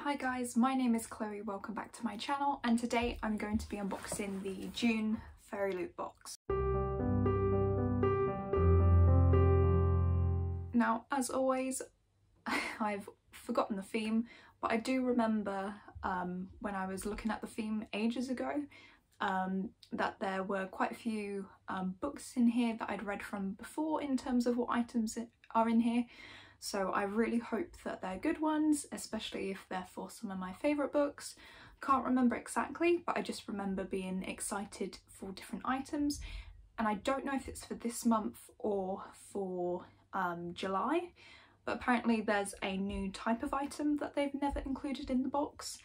Hi guys, my name is Chloe, welcome back to my channel, and today I'm going to be unboxing the June FairyLoot box. Now, as always, I've forgotten the theme, but I do remember when I was looking at the theme ages ago that there were quite a few books in here that I'd read from before in terms of what items are in here. So I really hope that they're good ones, especially if they're for some of my favourite books. Can't remember exactly, but I just remember being excited for different items. And I don't know if it's for this month or for July, but apparently there's a new type of item that they've never included in the box.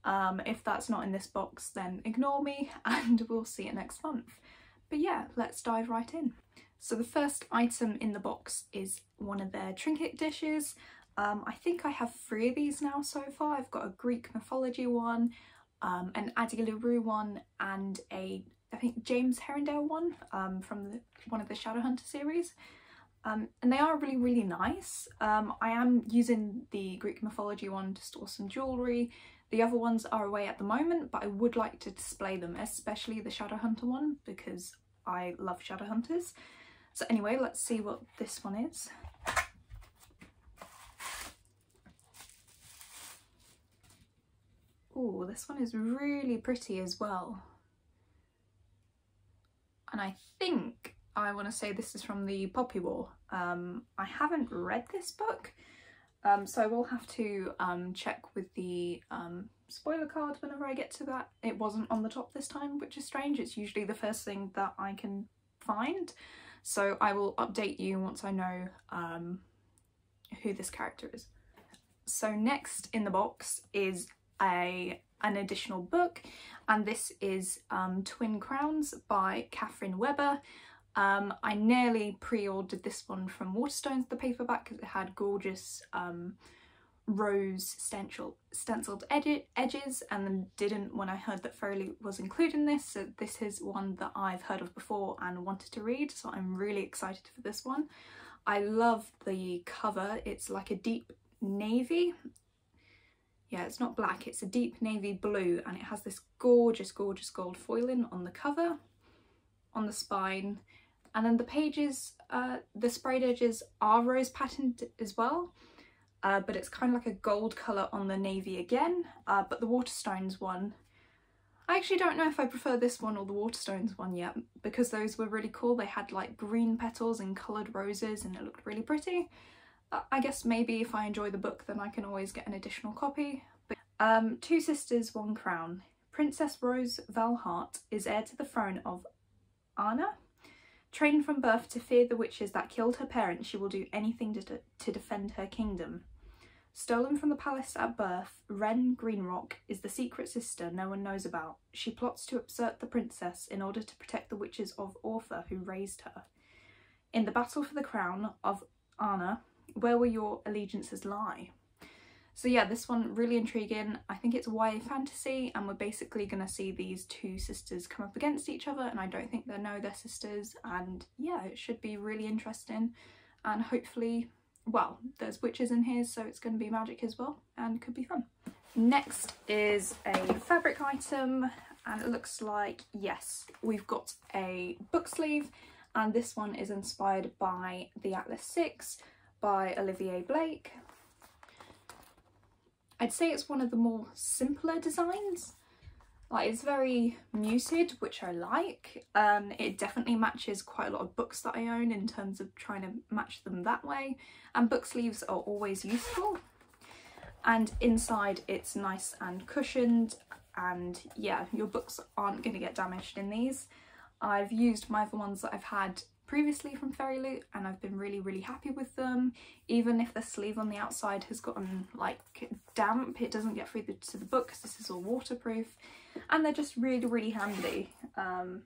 If that's not in this box, then ignore me and we'll see it next month. But yeah, let's dive right in. So the first item in the box is one of their trinket dishes. I think I have 3 of these now so far. I've got a Greek mythology one, an Addie LaRue one, and I think James Herondale one from one of the Shadowhunter series. And they are really nice. I am using the Greek mythology one to store some jewellery. The other ones are away at the moment, but I would like to display them, especially the Shadowhunter one, because I love Shadowhunters. So anyway, let's see what this one is. Oh, this one is really pretty as well. And I think I want to say this is from the Poppy War. I haven't read this book, so I will have to check with the spoiler card whenever I get to that. It wasn't on the top this time, which is strange. It's usually the first thing that I can find. So I will update you once I know who this character is. So next in the box is an additional book, and this is Twin Crowns by Catherine Webber. I nearly pre-ordered this one from Waterstones, the paperback, because it had gorgeous rose stenciled edges, and then didn't when I heard that FairyLoot was including this. So this is one that I've heard of before and wanted to read, so I'm really excited for this one. I love the cover. It's like a deep navy. Yeah, it's not black, it's a deep navy blue, and it has this gorgeous gold foiling on the cover, on the spine, and then the pages, the sprayed edges are rose patterned as well. But it's kind of like a gold colour on the navy again, but the Waterstones one, I actually don't know if I prefer this one or the Waterstones one yet, because those were really cool. They had like green petals and coloured roses and it looked really pretty. I guess maybe if I enjoy the book then I can always get an additional copy. But, 2 Sisters, 1 Crown. Princess Rose Valhart is heir to the throne of Anna. Trained from birth to fear the witches that killed her parents, she will do anything to defend her kingdom. Stolen from the palace at birth, Wren Greenrock is the secret sister no one knows about. She plots to usurp the princess in order to protect the witches of Ortha who raised her. In the battle for the crown of Anna, where will your allegiances lie? So yeah, this one really intriguing. I think it's YA fantasy, and we're basically going to see these 2 sisters come up against each other, and I don't think they know they're sisters, and yeah, it should be really interesting, and hopefully, well, there's witches in here, so it's going to be magic as well, and could be fun. Next is a fabric item, and it looks like, yes, we've got a book sleeve, and this one is inspired by The Atlas 6 by Olivier Blake. I'd say it's one of the more simpler designs. Like, it's very muted, which I like. It definitely matches quite a lot of books that I own in terms of trying to match them that way. And book sleeves are always useful. And inside it's nice and cushioned, and yeah, your books aren't going to get damaged in these. I've used my other ones that I've had previously from FairyLoot and I've been really happy with them. Even if the sleeve on the outside has gotten like damp, it doesn't get through to the book because this is all waterproof, and they're just really handy, and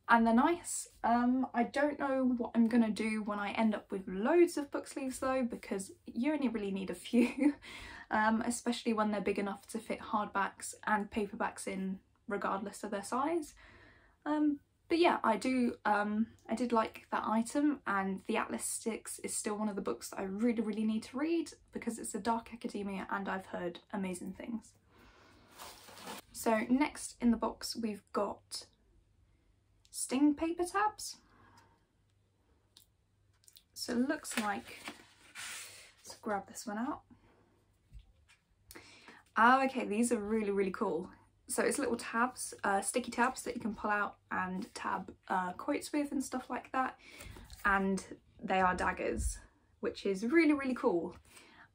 they're nice. I don't know what I'm gonna do when I end up with loads of book sleeves though, because you only really need a few, especially when they're big enough to fit hardbacks and paperbacks in regardless of their size. But yeah, I did like that item, and the Atlas Sticks is still one of the books that I really need to read because it's a dark academia and I've heard amazing things. So next in the box we've got Sting paper tabs. So it looks like, let's grab this one out. Oh, okay, these are really cool. So it's little tabs, sticky tabs that you can pull out and tab quotes with and stuff like that. And they are daggers, which is really cool.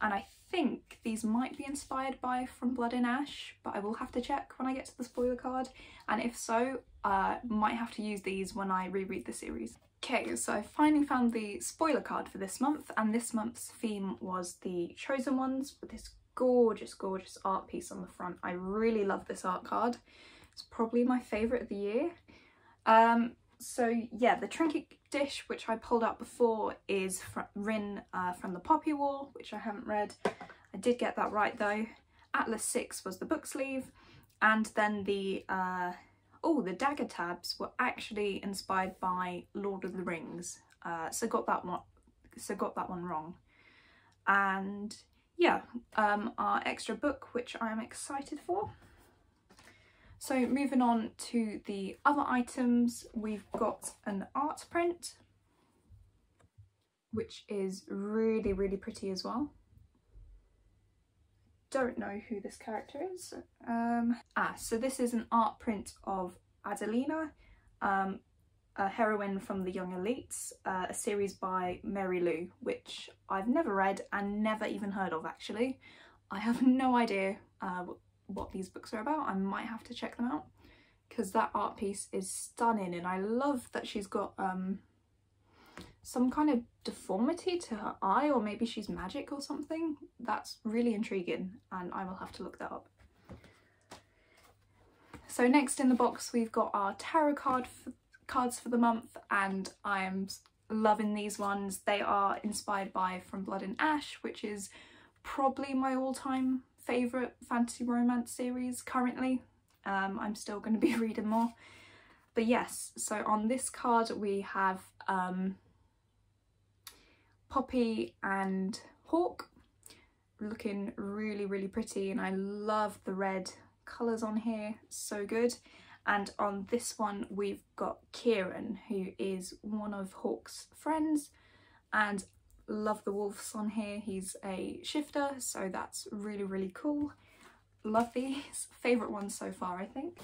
And I think these might be inspired by From Blood and Ash, but I will have to check when I get to the spoiler card. And if so, might have to use these when I reread the series. Okay, so I finally found the spoiler card for this month, and this month's theme was the Chosen Ones with this gorgeous art piece on the front. I really love this art card. It's probably my favourite of the year. So yeah, the trinket dish, which I pulled out before, is Rin from the Poppy War, which I haven't read. I did get that right though. Atlas 6 was the book sleeve, and then the dagger tabs were actually inspired by Lord of the Rings. So got that one wrong. And yeah, our extra book, which I'm excited for. So moving on to the other items, we've got an art print, which is really pretty as well. Don't know who this character is. So this is an art print of Adelina, a heroine from the Young Elites, a series by FairyLoot, which I've never read and never even heard of actually. I have no idea what these books are about. I might have to check them out because that art piece is stunning, and I love that she's got some kind of deformity to her eye, or maybe she's magic or something. That's really intriguing and I will have to look that up. So next in the box we've got our tarot cards for the month, and I am loving these ones. They are inspired by From Blood and Ash, which is probably my all-time favourite fantasy romance series currently. I'm still going to be reading more. But yes, so on this card we have Poppy and Hawk looking really pretty, and I love the red colours on here, so good. And on this one we've got Kieran, who is one of Hawk's friends, and love the wolves on here. He's a shifter, so that's really cool. Love these. Favourite ones so far, I think.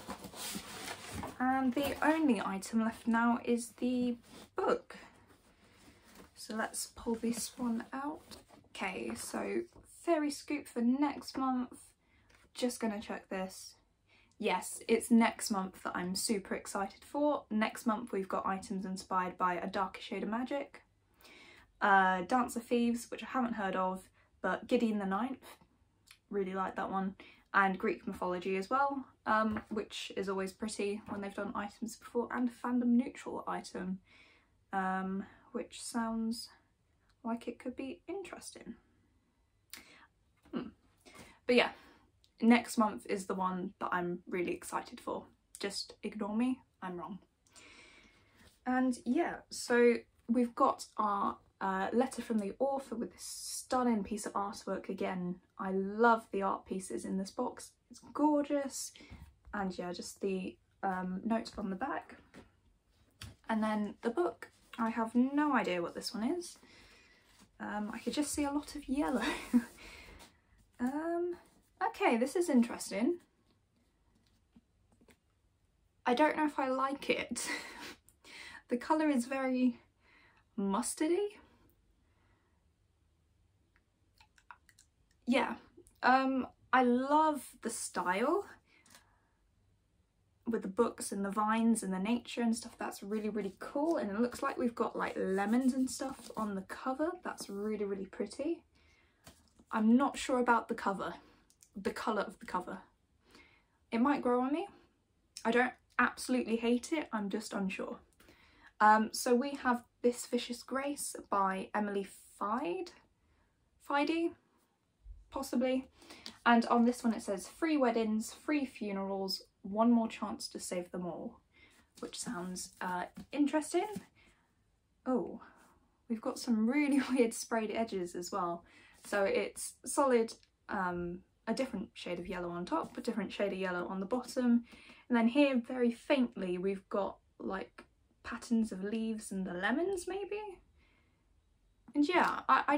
And the only item left now is the book. So let's pull this one out. Okay, so Fairy Scoop for next month. Just gonna check this. Yes, it's next month that I'm super excited for. Next month we've got items inspired by A Darker Shade of Magic, Dance of Thieves, which I haven't heard of, but Gideon the Ninth, really like that one, and Greek mythology as well, which is always pretty when they've done items before, and a fandom neutral item, which sounds like it could be interesting. But yeah, next month is the one that I'm really excited for. Just ignore me, I'm wrong. And yeah, so we've got our letter from the author with this stunning piece of artwork again. I love the art pieces in this box. It's gorgeous. And yeah, just the notes on the back. And then the book, I have no idea what this one is. I could just see a lot of yellow. Okay, this is interesting. I don't know if I like it. The colour is very mustardy. Yeah, I love the style with the books and the vines and the nature and stuff. That's really cool, and it looks like we've got like lemons and stuff on the cover. That's really pretty. I'm not sure about the cover, the colour of the cover. It might grow on me. I don't absolutely hate it, I'm just unsure. So we have This Vicious Grace by Emily Fidey, possibly. And on this one it says, free weddings, free funerals, one more chance to save them all. which sounds interesting. Oh, we've got some really weird sprayed edges as well. So it's solid, a different shade of yellow on top, a different shade of yellow on the bottom, and then here very faintly we've got like patterns of leaves and the lemons maybe. And yeah, I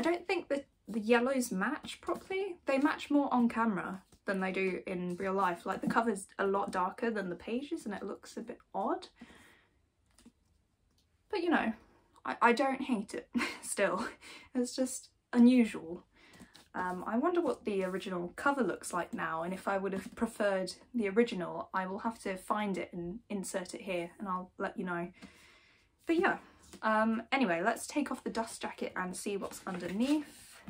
don't think that the yellows match properly. They match more on camera than they do in real life. Like the cover's a lot darker than the pages and it looks a bit odd. But you know, I don't hate it still. It's just unusual. I wonder what the original cover looks like now, and if I would have preferred the original. I will have to find it and insert it here and I'll let you know. But yeah, anyway, let's take off the dust jacket and see what's underneath.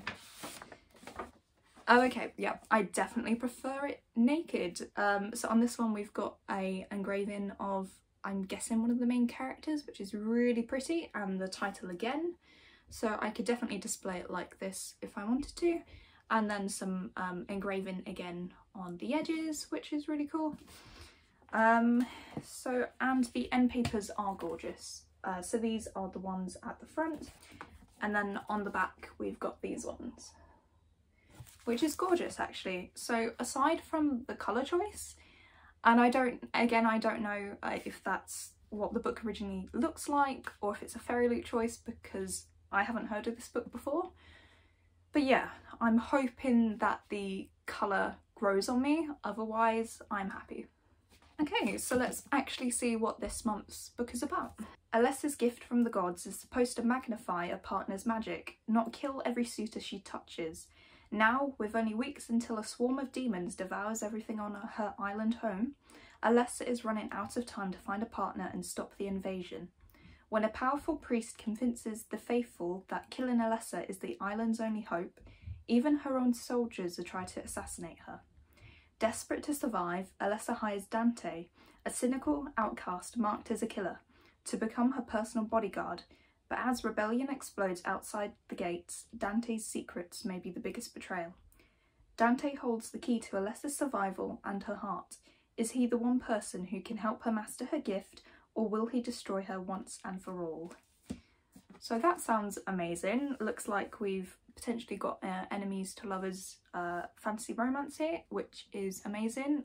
Oh, okay, yeah, I definitely prefer it naked. So on this one we've got a engraving of, I'm guessing, one of the main characters, which is really pretty, and the title again. So I could definitely display it like this if I wanted to. And then some engraving again on the edges, which is really cool. And the end papers are gorgeous. So these are the ones at the front, and then on the back we've got these ones, which is gorgeous actually. So aside from the colour choice, and I don't know if that's what the book originally looks like or if it's a FairyLoot choice, because I haven't heard of this book before. But yeah, I'm hoping that the colour grows on me, otherwise I'm happy. Okay, so let's actually see what this month's book is about. Alessa's gift from the gods is supposed to magnify a partner's magic, not kill every suitor she touches. Now, with only weeks until a swarm of demons devours everything on her island home, Alessa is running out of time to find a partner and stop the invasion. When a powerful priest convinces the faithful that killing Alessa is the island's only hope, even her own soldiers are trying to assassinate her. Desperate to survive, Alessa hires Dante, a cynical outcast marked as a killer, to become her personal bodyguard. But as rebellion explodes outside the gates, Dante's secrets may be the biggest betrayal. Dante holds the key to Alessa's survival and her heart. Is he the one person who can help her master her gift, or will he destroy her once and for all? So that sounds amazing. Looks like we've potentially got enemies to lovers fantasy romance here, which is amazing.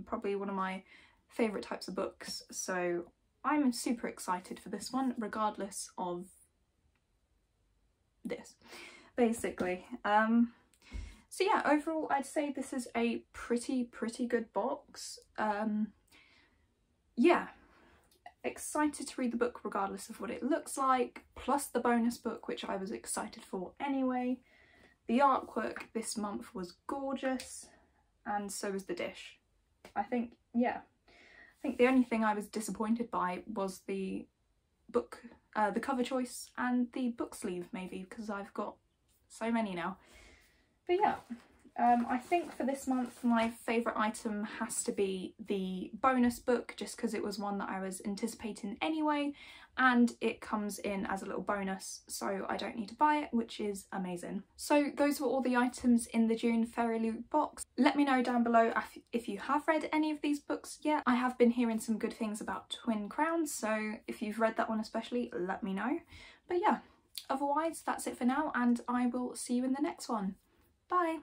Probably one of my favourite types of books, so I'm super excited for this one, regardless of this, basically. So yeah, overall I'd say this is a pretty good box. Yeah, excited to read the book regardless of what it looks like, plus the bonus book, which I was excited for anyway. The artwork this month was gorgeous, and so was the dish. I think, yeah, I think the only thing I was disappointed by was the book, the cover choice and the book sleeve maybe, because I've got so many now. But yeah, I think for this month my favourite item has to be the bonus book, just because it was one that I was anticipating anyway, and it comes in as a little bonus, so I don't need to buy it, which is amazing. So those were all the items in the June FairyLoot box. Let me know down below if you have read any of these books yet. I have been hearing some good things about Twin Crowns, so if you've read that one especially, let me know. But yeah, otherwise that's it for now, and I will see you in the next one. Bye!